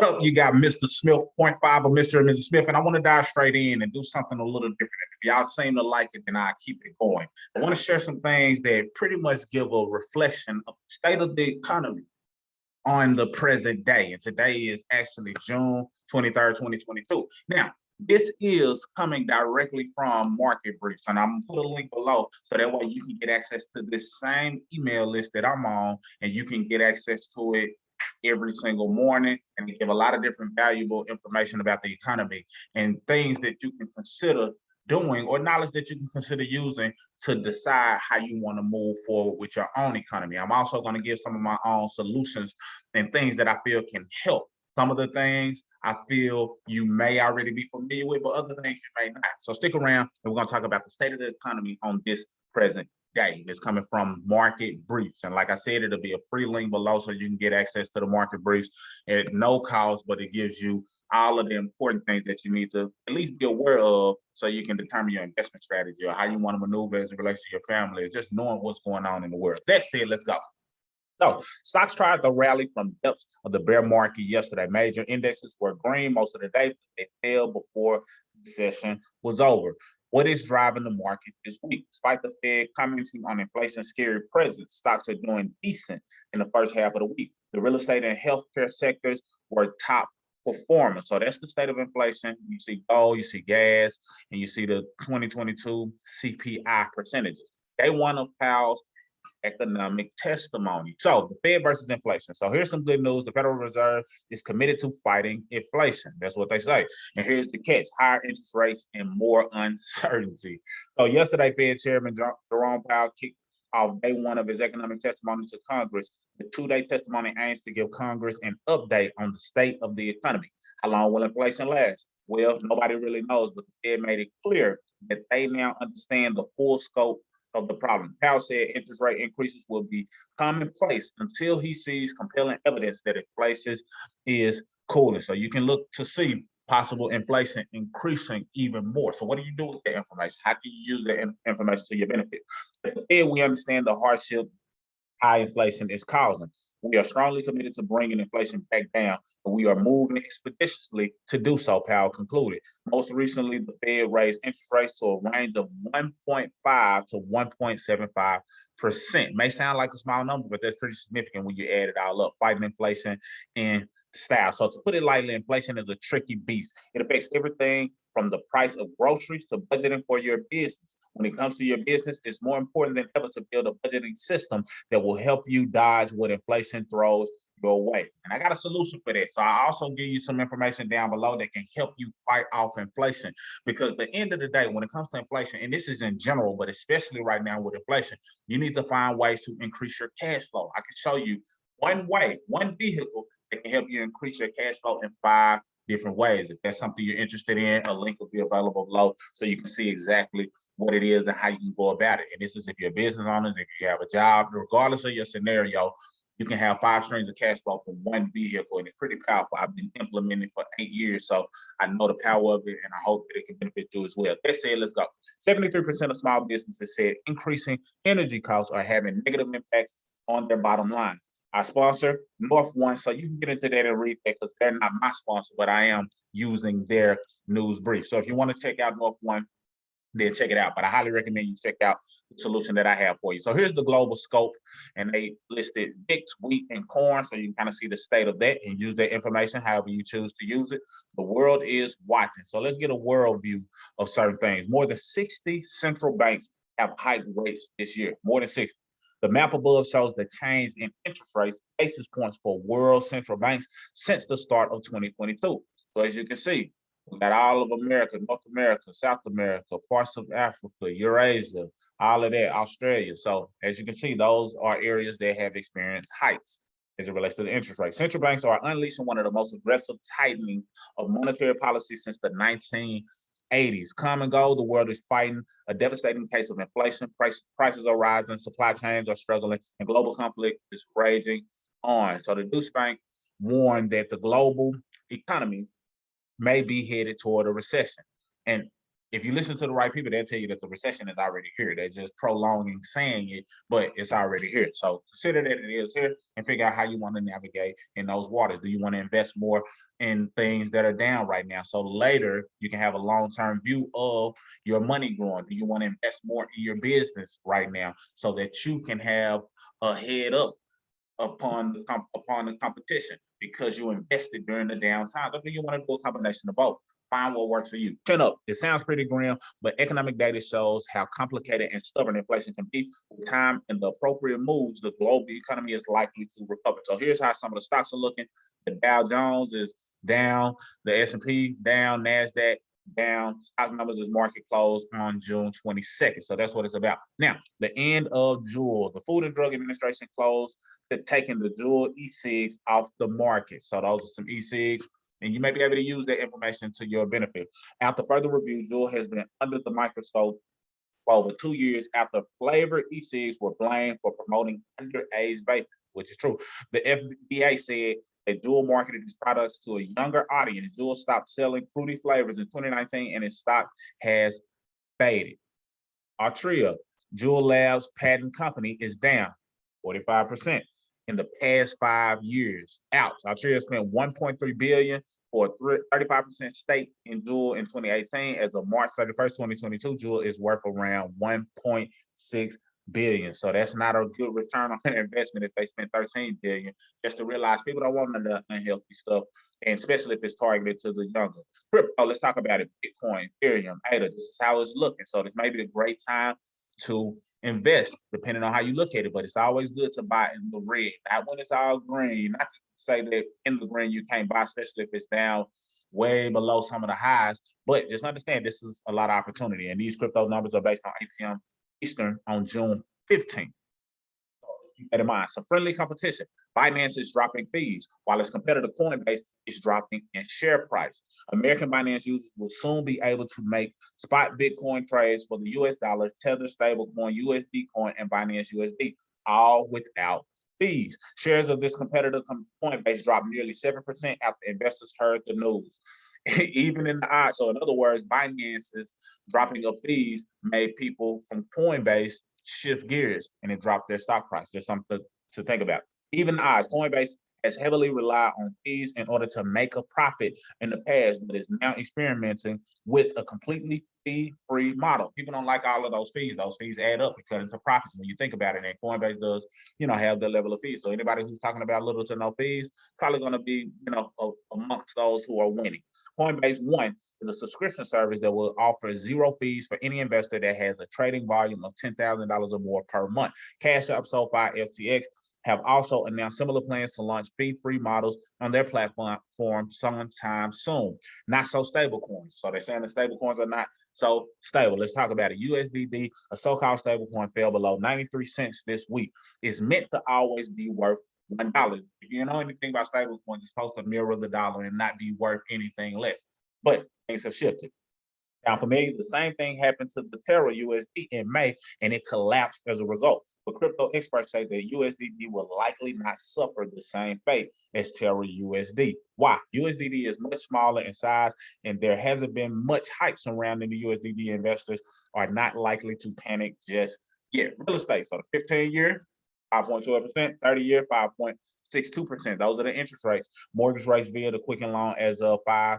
up? You got Mr. Smith, point five of Mr. and Mrs. Smith, and I want to dive straight in and do something a little different. If y'all seem to like it, then I'll keep it going. I want to share some things that pretty much give a reflection of the state of the economy on the present day. And today is actually June 23rd, 2022. Now, this is coming directly from Market Briefs, and I'm gonna put a link below so that way you can get access to this same email list that I'm on, and you can get access to it every single morning, and they give a lot of different valuable information about the economy and things that you can consider doing or knowledge that you can consider using to decide how you want to move forward with your own economy. I'm also going to give some of my own solutions and things that I feel can help. Some of the things I feel you may already be familiar with, but other things you may not. So stick around, and we're going to talk about the state of the economy on this present day. It's coming from Market Briefs. And like I said, it'll be a free link below so you can get access to the Market Briefs at no cost, but it gives you all of the important things that you need to at least be aware of so you can determine your investment strategy or how you want to maneuver as it relates to your family, just knowing what's going on in the world. That said, let's go. So stocks tried to rally from depths of the bear market yesterday. Major indexes were green most of the day, but they fell before the session was over. What is driving the market this week? Despite the Fed commenting on inflation scary presence, stocks are doing decent in the first half of the week. The real estate and healthcare sectors were top performers. So that's the state of inflation. You see gold, you see gas, and you see the 2022 CPI percentages. They one of Powell's economic testimony. So the Fed versus inflation. So here's some good news. The Federal Reserve is committed to fighting inflation. That's what they say. And here's the catch: higher interest rates and more uncertainty. So yesterday, Fed Chairman Jerome Powell kicked off day one of his economic testimony to Congress. The two-day testimony aims to give Congress an update on the state of the economy. How long will inflation last? Well, nobody really knows, but the Fed made it clear that they now understand the full scope of the problem. Powell said interest rate increases will be commonplace until he sees compelling evidence that inflation is cooling. So you can look to see possible inflation increasing even more. So what do you do with that information? How can you use that information to your benefit? At the Fed, we understand the hardship high inflation is causing. We are strongly committed to bringing inflation back down, and we are moving expeditiously to do so, Powell concluded. Most recently, the Fed raised interest rates to a range of 1.5 to 1.75%. May sound like a small number, but that's pretty significant when you add it all up, fighting inflation in style. So to put it lightly, inflation is a tricky beast. It affects everything from the price of groceries to budgeting for your business. When it comes to your business, it's more important than ever to build a budgeting system that will help you dodge what inflation throws your way. And I got a solution for that. So I also give you some information down below that can help you fight off inflation. Because at the end of the day, when it comes to inflation, and this is in general, but especially right now with inflation, you need to find ways to increase your cash flow. I can show you one way, one vehicle that can help you increase your cash flow in 5 different ways. If that's something you're interested in, a link will be available below so you can see exactly what it is and how you can go about it. And this is if you're a business owner, if you have a job, regardless of your scenario, you can have 5 streams of cash flow from one vehicle, and it's pretty powerful. I've been implementing for 8 years, so I know the power of it, and I hope that it can benefit you as well. That said, let's go. 73% of small businesses said increasing energy costs are having negative impacts on their bottom lines. Our sponsor, North One, so you can get into that and read that because they're not my sponsor, but I am using their news brief. So if you want to check out North One, then check it out. But I highly recommend you check out the solution that I have for you. So here's the global scope, and they listed mixed wheat and corn, so you can kind of see the state of that and use that information however you choose to use it. The world is watching. So let's get a world view of certain things. More than 60 central banks have hiked rates this year, more than 60. The map above shows the change in interest rates, basis points for world central banks since the start of 2022. So as you can see, we got all of America, North America, South America, parts of Africa, Eurasia, all of that, Australia. So as you can see, those are areas that have experienced hikes as it relates to the interest rate. Central banks are unleashing one of the most aggressive tightening of monetary policy since the 1980s. Come and go, the world is fighting a devastating case of inflation. Prices are rising, supply chains are struggling, and global conflict is raging on. So the Deutsche Bank warned that the global economy may be headed toward a recession. And if you listen to the right people, they'll tell you that the recession is already here. They're just prolonging saying it, but it's already here. So consider that it is here and figure out how you want to navigate in those waters. Do you want to invest more in things that are down right now? So later you can have a long-term view of your money growing. Do you want to invest more in your business right now so that you can have a head up upon the competition because you invested during the down times? Or do you want to do a combination of both? Find what works for you. Chin up. It sounds pretty grim, but economic data shows how complicated and stubborn inflation can be. With time and the appropriate moves, the global economy is likely to recover. So here's how some of the stocks are looking. The Dow Jones is down, the S&P down, NASDAQ down. Stock numbers is market closed on June 22nd. So that's what it's about. Now, the end of Juul. The Food and Drug Administration closed to taking the Juul e-cigs off the market. So those are some e-cigs, and you may be able to use that information to your benefit. After further review, Juul has been under the microscope for over 2 years after flavored e-cigs were blamed for promoting underage vaping, which is true. The FDA said that Juul marketed its products to a younger audience. Juul stopped selling fruity flavors in 2019, and its stock has faded. Altria, Juul Labs patent company, is down 45% in the past 5 years. Ouch. Altria spent 1.3 billion for a 35% stake in Juul in 2018. As of March 31st, 2022, Juul is worth around 1.6 billion. So that's not a good return on an investment if they spent 13 billion. Just to realize people don't want the unhealthy stuff, and especially if it's targeted to the younger. Crypto, let's talk about it. Bitcoin, Ethereum, ADA, this is how it's looking. So this may be a great time to invest, depending on how you look at it. But it's always good to buy in the red, not when it's all green. Not to say that in the green you can't buy, especially if it's down way below some of the highs. But just understand this is a lot of opportunity. And these crypto numbers are based on 8 p.m. Eastern on June 15th. Keep that in mind. So friendly competition. Binance is dropping fees, while its competitor Coinbase is dropping in share price. American Binance users will soon be able to make spot Bitcoin trades for the US dollar, Tether stablecoin, USD coin, and Binance USD, all without fees. Shares of this competitor Coinbase dropped nearly 7% after investors heard the news. Even in the odds. So in other words, Binance's dropping of fees made people from Coinbase shift gears, and it dropped their stock price. Just something to think about. Even the odds, Coinbase has heavily relied on fees in order to make a profit in the past, but is now experimenting with a completely fee-free model. People don't like all of those fees. Those fees add up and cut into profits when you think about it. And Coinbase does, have the level of fees. So anybody who's talking about little to no fees, probably going to be, amongst those who are winning. Coinbase One is a subscription service that will offer zero fees for any investor that has a trading volume of $10,000 or more per month. Cash App, SoFi, FTX have also announced similar plans to launch fee-free models on their platform sometime soon. Not so stable coins. So they're saying the stable coins are not so stable. Let's talk about it. USDD, a so-called stable coin, fell below 93 cents this week. It's meant to always be worth $1. If you know anything about stable coins, it's supposed to mirror the dollar and not be worth anything less. But things have shifted. Now, for me, the same thing happened to the Terra USD in May, and it collapsed as a result. But crypto experts say that USDD will likely not suffer the same fate as Terra USD. Why? USDD is much smaller in size, and there hasn't been much hype surrounding the USDD. Investors are not likely to panic just yet. Real estate, so the 15-year, 5.2%, 30-year, 5.62%. Those are the interest rates. Mortgage rates via the Quicken Loan as of 5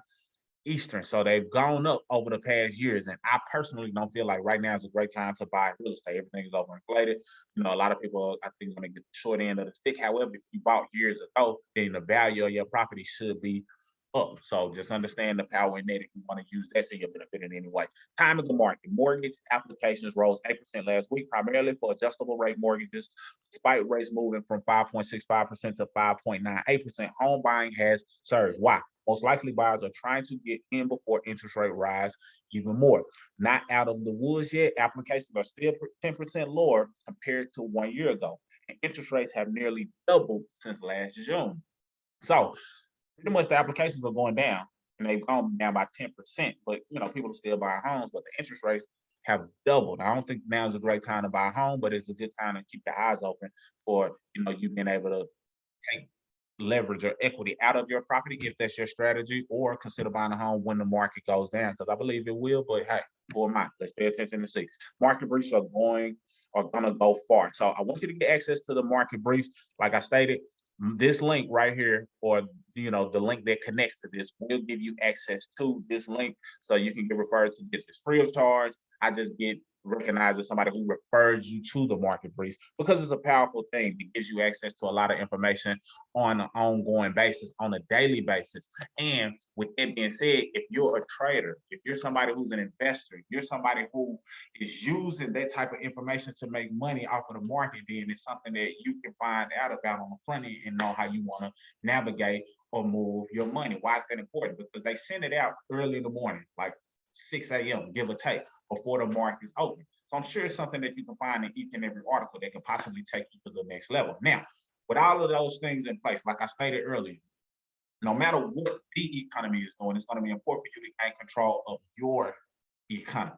Eastern. So they've gone up over the past years. And I personally don't feel like right now is a great time to buy real estate. Everything is overinflated. A lot of people, I think, going to get the short end of the stick. However, if you bought years ago, then the value of your property should be up. So just understand the power in that if you want to use that to your benefit in any way. Time of the market. Mortgage applications rose 8% last week, primarily for adjustable rate mortgages, despite rates moving from 5.65% to 5.98%. Home buying has surged. Why? Most likely buyers are trying to get in before interest rate rise even more. Not out of the woods yet. Applications are still 10% lower compared to 1 year ago. And interest rates have nearly doubled since last June. So pretty much the applications are going down, and they've gone down by 10%. But people are still buying homes, but the interest rates have doubled. I don't think now is a great time to buy a home, but it's a good time to keep your eyes open for you being able to take leverage or equity out of your property if that's your strategy, or consider buying a home when the market goes down, because I believe it will. But hey, who am I? Let's pay attention to see. Market briefs are gonna go far. So I want you to get access to the market briefs. Like I stated, this link right here, or the link that connects to this, will give you access to this link, so you can get referred to this. It's free of charge. I just get recognized as somebody who refers you to the market briefs, because it's a powerful thing that gives you access to a lot of information on an ongoing basis, on a daily basis. And with that being said, if you're a trader, if you're somebody who's an investor, if you're somebody who is using that type of information to make money off of the market, then it's something that you can find out about on the front end and know how you want to navigate or move your money. Why is that important? Because they send it out early in the morning, like 6 a.m., give or take, before the market's open. So I'm sure it's something that you can find in each and every article that can possibly take you to the next level. Now, with all of those things in place, like I stated earlier, no matter what the economy is doing, it's going to be important for you to gain control of your economy.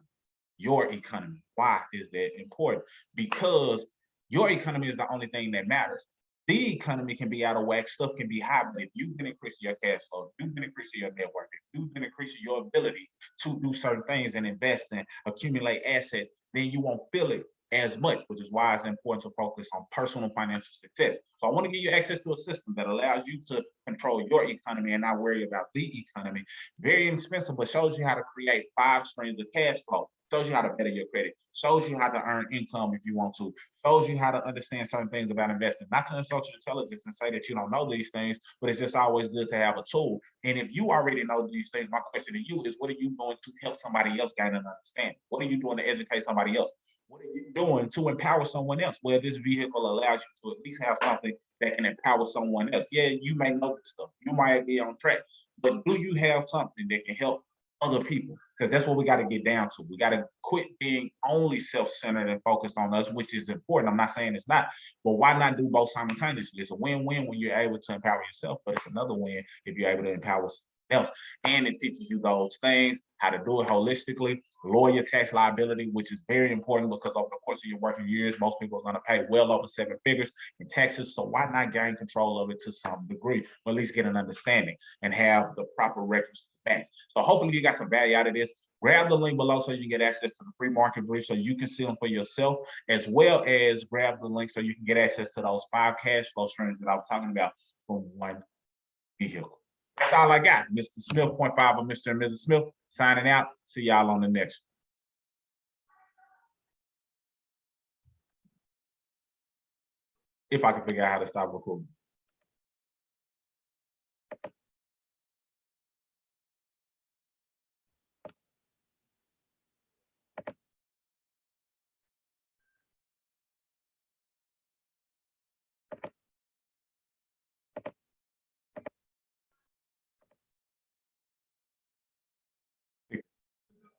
Your economy. Why is that important? Because your economy is the only thing that matters. The economy can be out of whack, stuff can be high, but if you've been increasing your cash flow, if you've been increasing your net worth, if you've been increasing your ability to do certain things and invest and accumulate assets, then you won't feel it as much, which is why it's important to focus on personal financial success. So I want to give you access to a system that allows you to control your economy and not worry about the economy. Very inexpensive, but shows you how to create 5 streams of cash flow. Shows you how to better your credit, shows you how to earn income if you want to, shows you how to understand certain things about investing. Not to insult your intelligence and say that you don't know these things, but it's just always good to have a tool. And if you already know these things, my question to you is, what are you doing to help somebody else gain an understanding? What are you doing to educate somebody else? What are you doing to empower someone else? Well, this vehicle allows you to at least have something that can empower someone else. Yeah, you may know this stuff, you might be on track, but do you have something that can help other people? Because that's what we got to get down to. We got to quit being only self-centered and focused on us, which is important. I'm not saying it's not, but why not do both simultaneously? It's a win-win when you're able to empower yourself, but it's another win if you're able to empower someone else. And it teaches you those things, how to do it holistically, lower your tax liability, which is very important, because over the course of your working years, most people are going to pay well over 7 figures in taxes. So why not gain control of it to some degree, or at least get an understanding and have the proper records to match? So hopefully you got some value out of this. Grab the link below so you can get access to the free market brief so you can see them for yourself, as well as grab the link so you can get access to those 5 cash flow streams that I was talking about from one vehicle. That's all I got. Mr. Smith, point 5 of Mr. and Mrs. Smith, signing out. See y'all on the next one. If I can figure out how to stop recording.